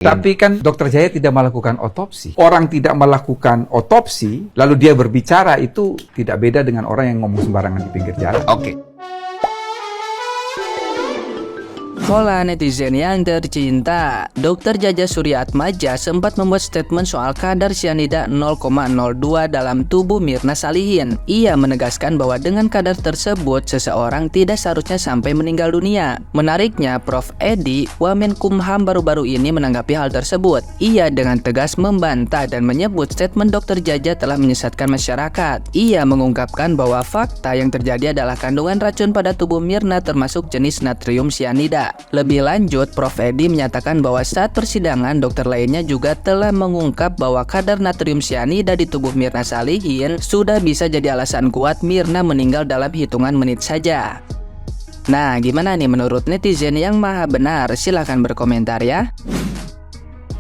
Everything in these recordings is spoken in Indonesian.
Tapi kan Dr. Jaya tidak melakukan otopsi. Orang tidak melakukan otopsi, lalu dia berbicara, itu tidak beda dengan orang yang ngomong sembarangan di pinggir jalan. Oke. Hola netizen yang tercinta, Dr. Jaja Suryaatmaja sempat membuat statement soal kadar cyanida 0,02 dalam tubuh Mirna Salihin. Ia menegaskan bahwa dengan kadar tersebut, seseorang tidak seharusnya sampai meninggal dunia. Menariknya, Prof. Edi, Wamenkumham baru-baru ini menanggapi hal tersebut. Ia dengan tegas membantah dan menyebut statement Dr. Jaja telah menyesatkan masyarakat. Ia mengungkapkan bahwa fakta yang terjadi adalah kandungan racun pada tubuh Mirna termasuk jenis natrium cyanida. Lebih lanjut, Prof. Edi menyatakan bahwa saat persidangan, dokter lainnya juga telah mengungkap bahwa kadar natrium cyanida di tubuh Mirna Salihin sudah bisa jadi alasan kuat Mirna meninggal dalam hitungan menit saja. Nah, gimana nih menurut netizen yang maha benar? Silahkan berkomentar ya.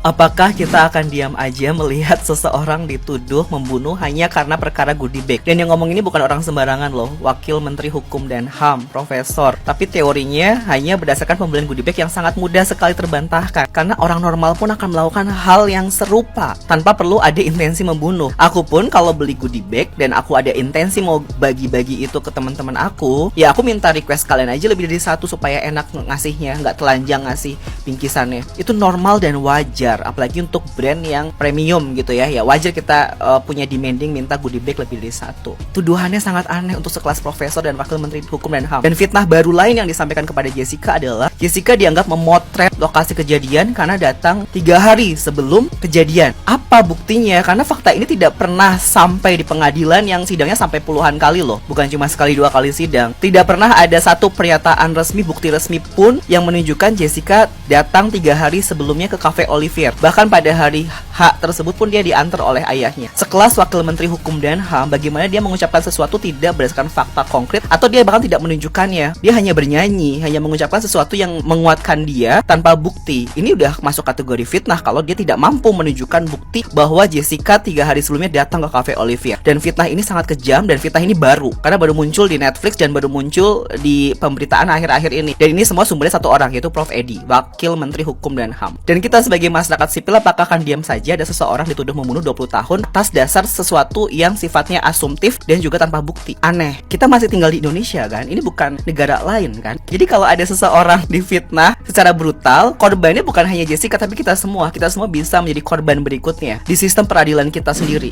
Apakah kita akan diam aja melihat seseorang dituduh membunuh hanya karena perkara goodie bag? Dan yang ngomong ini bukan orang sembarangan loh, Wakil Menteri Hukum dan HAM, Profesor. Tapi teorinya hanya berdasarkan pembelian goodie bag yang sangat mudah sekali terbantahkan. Karena orang normal pun akan melakukan hal yang serupa tanpa perlu ada intensi membunuh. Aku pun kalau beli goodie bag dan aku ada intensi mau bagi-bagi itu ke teman-teman aku, ya aku minta request kalian aja lebih dari satu supaya enak ngasihnya, nggak telanjang ngasih bingkisannya. Itu normal dan wajar. Apalagi untuk brand yang premium gitu ya. Ya wajar kita punya demanding minta goodie bag lebih dari satu. Tuduhannya sangat aneh untuk sekelas profesor dan wakil menteri hukum dan HAM. Dan fitnah baru lain yang disampaikan kepada Jessica adalah Jessica dianggap memotret lokasi kejadian karena datang 3 hari sebelum kejadian. Apa buktinya? Karena fakta ini tidak pernah sampai di pengadilan yang sidangnya sampai puluhan kali loh. Bukan cuma sekali 2 kali sidang. Tidak pernah ada satu pernyataan resmi, bukti resmi pun yang menunjukkan Jessica datang 3 hari sebelumnya ke Cafe Olivier. Bahkan pada hari H tersebut pun dia diantar oleh ayahnya. Sekelas wakil menteri hukum dan HAM, bagaimana dia mengucapkan sesuatu tidak berdasarkan fakta konkret atau dia bahkan tidak menunjukkannya. Dia hanya bernyanyi, hanya mengucapkan sesuatu yang menguatkan dia tanpa bukti. Ini udah masuk kategori fitnah kalau dia tidak mampu menunjukkan bukti bahwa Jessica 3 hari sebelumnya datang ke Cafe Olivier. Dan fitnah ini sangat kejam dan fitnah ini baru karena baru muncul di Netflix dan baru muncul di pemberitaan akhir-akhir ini. Dan ini semua sumbernya satu orang, yaitu Prof. Edi, wakil menteri hukum dan HAM. Dan kita sebagai masyarakat sipil apakah akan diam saja ada seseorang dituduh membunuh 20 tahun atas dasar sesuatu yang sifatnya asumtif dan juga tanpa bukti? Aneh. Kita masih tinggal di Indonesia kan? Ini bukan negara lain kan? Jadi kalau ada seseorang difitnah secara brutal, korbannya bukan hanya Jessica tapi kita semua. Kita semua bisa menjadi korban berikutnya di sistem peradilan kita sendiri.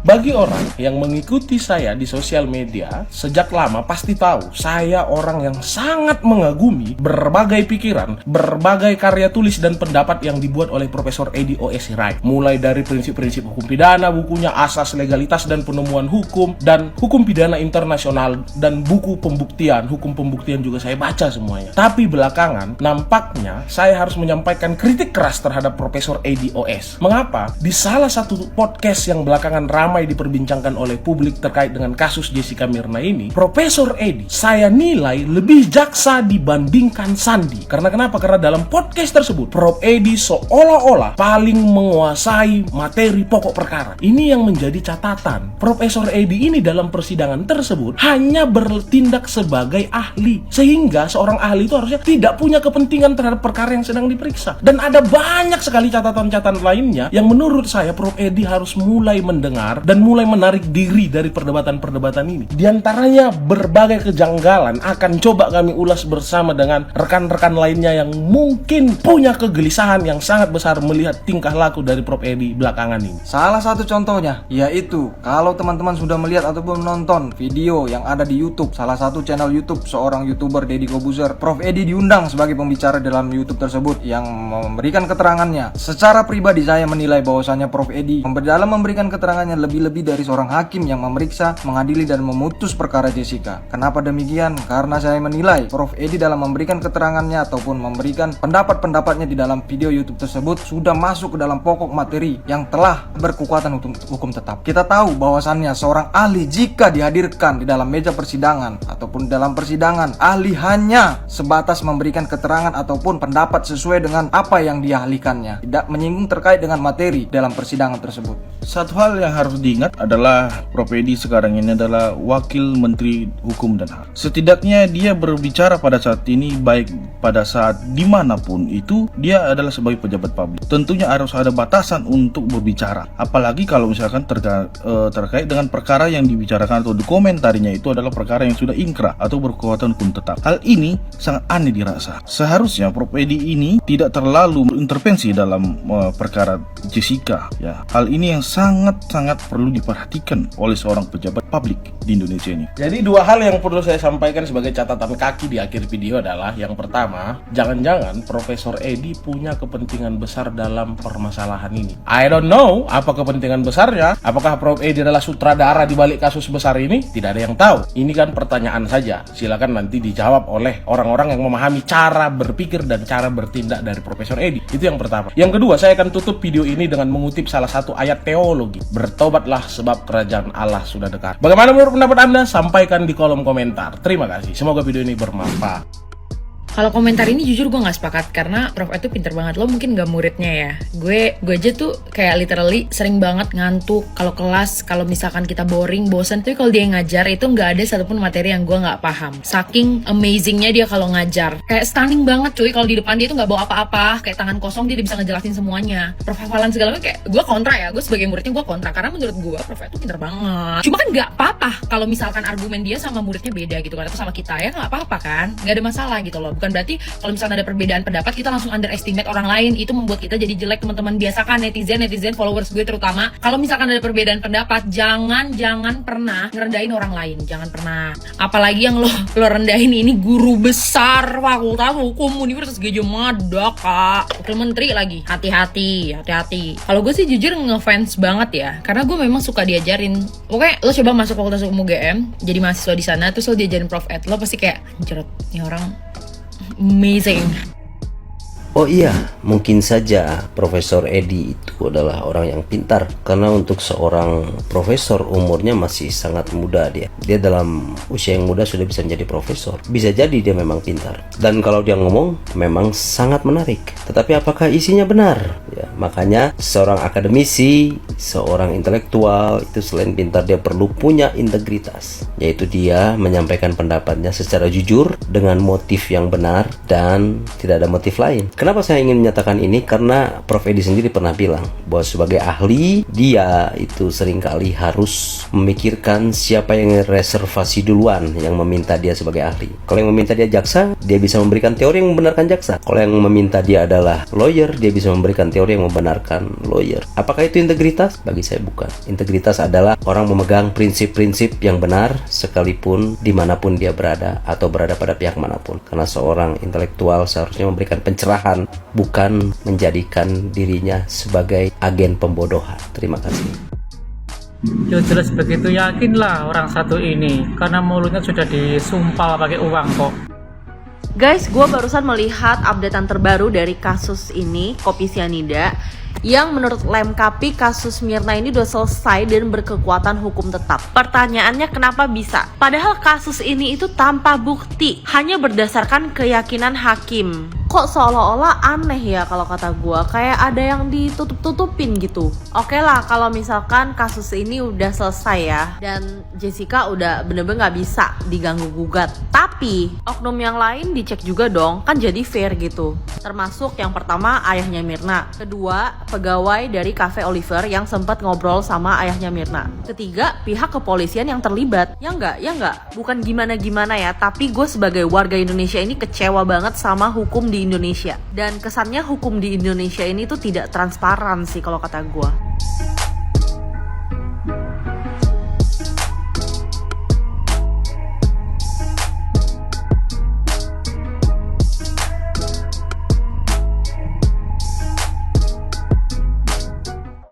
Bagi orang yang mengikuti saya di sosial media sejak lama pasti tahu saya orang yang sangat mengagumi berbagai pikiran, berbagai karya tulis dan pendapat yang dibuat oleh Profesor Edi O.S. Sirait. Mulai dari prinsip-prinsip hukum pidana, bukunya Asas Legalitas dan Penemuan Hukum, dan Hukum Pidana Internasional, dan buku pembuktian, hukum pembuktian juga saya baca semuanya. Tapi belakangan, nampaknya saya harus menyampaikan kritik keras terhadap Profesor Edi O.S. Mengapa? Di salah satu podcast yang belakangan ramai diperbincangkan oleh publik terkait dengan kasus Jessica Mirna ini, Profesor Edi saya nilai lebih jaksa dibandingkan Sandi. Karena kenapa? Karena dalam podcast tersebut Prof. Edi seolah-olah paling menguasai materi pokok perkara. Ini yang menjadi catatan. Profesor Edi ini dalam persidangan tersebut hanya bertindak sebagai ahli, sehingga seorang ahli itu harusnya tidak punya kepentingan terhadap perkara yang sedang diperiksa. Dan ada banyak sekali catatan-catatan lainnya yang menurut saya Prof. Edi harus mulai mendengar dan mulai menarik diri dari perdebatan-perdebatan ini. Di antaranya berbagai kejanggalan akan coba kami ulas bersama dengan rekan-rekan lainnya yang mungkin punya kegelisahan yang sangat besar melihat tingkah laku dari Prof. Edi belakangan ini. Salah satu contohnya yaitu kalau teman-teman sudah melihat ataupun menonton video yang ada di YouTube, salah satu channel YouTube seorang YouTuber Deddy Kobuzer, Prof. Edi diundang sebagai pembicara dalam YouTube tersebut yang memberikan keterangannya. Secara pribadi saya menilai bahwasannya Prof. Edi dalam memberikan keterangannya lebih dari seorang hakim yang memeriksa, mengadili dan memutus perkara Jessica. Kenapa demikian? Karena saya menilai Prof. Edi dalam memberikan keterangannya ataupun memberikan pendapat-pendapatnya di dalam video YouTube tersebut sudah masuk ke dalam pokok materi yang telah berkekuatan hukum tetap. Kita tahu bahwasannya seorang ahli jika dihadirkan di dalam meja persidangan ataupun dalam persidangan, ahli hanya sebatas memberikan keterangan ataupun pendapat sesuai dengan apa yang diahlikannya, tidak menyinggung terkait dengan materi dalam persidangan tersebut. Satu hal yang harus diingat adalah Prof. Edi sekarang ini adalah Wakil Menteri Hukum dan HAM. Setidaknya dia berbicara pada saat ini, baik pada saat dimanapun itu, dia adalah sebagai pejabat publik. Tentunya harus ada batasan untuk berbicara. Apalagi kalau misalkan terkait dengan perkara yang dibicarakan atau dikomentarinya itu adalah perkara yang sudah ingkrah atau berkekuatan hukum tetap. Hal ini sangat aneh dirasa. Seharusnya Prof. Edi ini tidak terlalu intervensi dalam perkara Jessica. Ya, hal ini yang sangat perlu diperhatikan oleh seorang pejabat publik di Indonesia ini. Jadi dua hal yang perlu saya sampaikan sebagai catatan kaki di akhir video adalah yang pertama, jangan-jangan Profesor Edi punya kepentingan besar dalam permasalahan ini. I don't know apa kepentingan besarnya. Apakah Prof. Edi adalah sutradara di balik kasus besar ini? Tidak ada yang tahu. Ini kan pertanyaan saja. Silakan nanti dijawab oleh orang-orang yang memahami cara berpikir dan cara bertindak dari Profesor Edi. Itu yang pertama. Yang kedua, saya akan tutup video ini dengan mengutip salah satu ayat teologi. Bertobatlah sebab kerajaan Allah sudah dekat. Bagaimana menurut pendapat Anda? Sampaikan di kolom komentar. Terima kasih. Semoga video ini bermanfaat. Kalau komentar ini jujur gue gak sepakat karena Prof Ed tuh pinter banget. Lo mungkin gak muridnya ya. Gue aja tuh kayak literally sering banget ngantuk kalau kelas, kalau misalkan kita boring, bosan. Tapi kalau dia ngajar itu gak ada satupun materi yang gue gak paham. Saking amazingnya dia kalau ngajar. Kayak stunning banget cuy. Kalau di depan dia tuh gak bawa apa-apa, kayak tangan kosong dia bisa ngejelasin semuanya. Prof hafalan segala macam, kayak gue kontra ya. Gue sebagai muridnya gue kontra karena menurut gue Prof Ed tuh pinter banget. Cuma kan gak apa-apa kalau misalkan argumen dia sama muridnya beda gitu kan, atau sama kita ya gak apa-apa kan. Gak ada masalah gitu loh. Bukan berarti kalau misalnya ada perbedaan pendapat kita langsung underestimate orang lain, itu membuat kita jadi jelek. Teman-teman, biasakan netizen followers gue terutama, kalau misalkan ada perbedaan pendapat jangan pernah ngerendahin orang lain, jangan pernah. Apalagi yang lo rendahin ini guru besar Fakultas Hukum Universitas Gadjah Mada, Kak, wakil menteri lagi. Hati-hati. Kalau gue sih jujur ngefans banget ya, karena gue memang suka diajarin. Oke, lo coba masuk Fakultas Hukum UGM jadi mahasiswa di sana, terus lo diajarin Prof Ed, lo pasti kayak anjir, ini orang amazing. Oh iya, mungkin saja Profesor Edi itu adalah orang yang pintar. Karena untuk seorang profesor umurnya masih sangat muda dia. Dia dalam usia yang muda sudah bisa menjadi profesor. Bisa jadi dia memang pintar. Dan kalau dia ngomong memang sangat menarik. Tetapi apakah isinya benar? Ya, makanya seorang akademisi, seorang intelektual itu selain pintar dia perlu punya integritas. Yaitu dia menyampaikan pendapatnya secara jujur dengan motif yang benar dan tidak ada motif lain. Kenapa saya ingin menyatakan ini? Karena Prof Edi sendiri pernah bilang bahwa sebagai ahli dia itu seringkali harus memikirkan siapa yang reservasi duluan yang meminta dia sebagai ahli. Kalau yang meminta dia jaksa, dia bisa memberikan teori yang membenarkan jaksa. Kalau yang meminta dia adalah lawyer, dia bisa memberikan teori yang membenarkan lawyer. Apakah itu integritas? Bagi saya bukan. Integritas adalah orang memegang prinsip-prinsip yang benar sekalipun dimanapun dia berada atau berada pada pihak manapun. Karena seorang intelektual seharusnya memberikan pencerahan, bukan menjadikan dirinya sebagai agen pembodohan. Terima kasih. Ya jelas begitu yakinlah orang satu ini, karena mulutnya sudah disumpal pakai uang kok. Guys, gue barusan melihat updatean terbaru dari kasus ini, kopi sianida, yang menurut Lemkapi kasus Mirna ini udah selesai dan berkekuatan hukum tetap. Pertanyaannya kenapa bisa? Padahal kasus ini itu tanpa bukti, hanya berdasarkan keyakinan hakim. Kok seolah-olah aneh ya kalau kata gue, kayak ada yang ditutup-tutupin gitu. Oke lah kalau misalkan kasus ini udah selesai ya, dan Jessica udah bener-bener gak bisa diganggu-gugat. Tapi oknum yang lain dicek juga dong, kan jadi fair gitu. Termasuk yang pertama ayahnya Mirna, kedua pegawai dari Cafe Oliver yang sempat ngobrol sama ayahnya Mirna, ketiga pihak kepolisian yang terlibat. Ya enggak, bukan gimana-gimana ya, tapi gue sebagai warga Indonesia ini kecewa banget sama hukum di Indonesia. Dan kesannya hukum di Indonesia ini tuh tidak transparan sih kalau kata gue.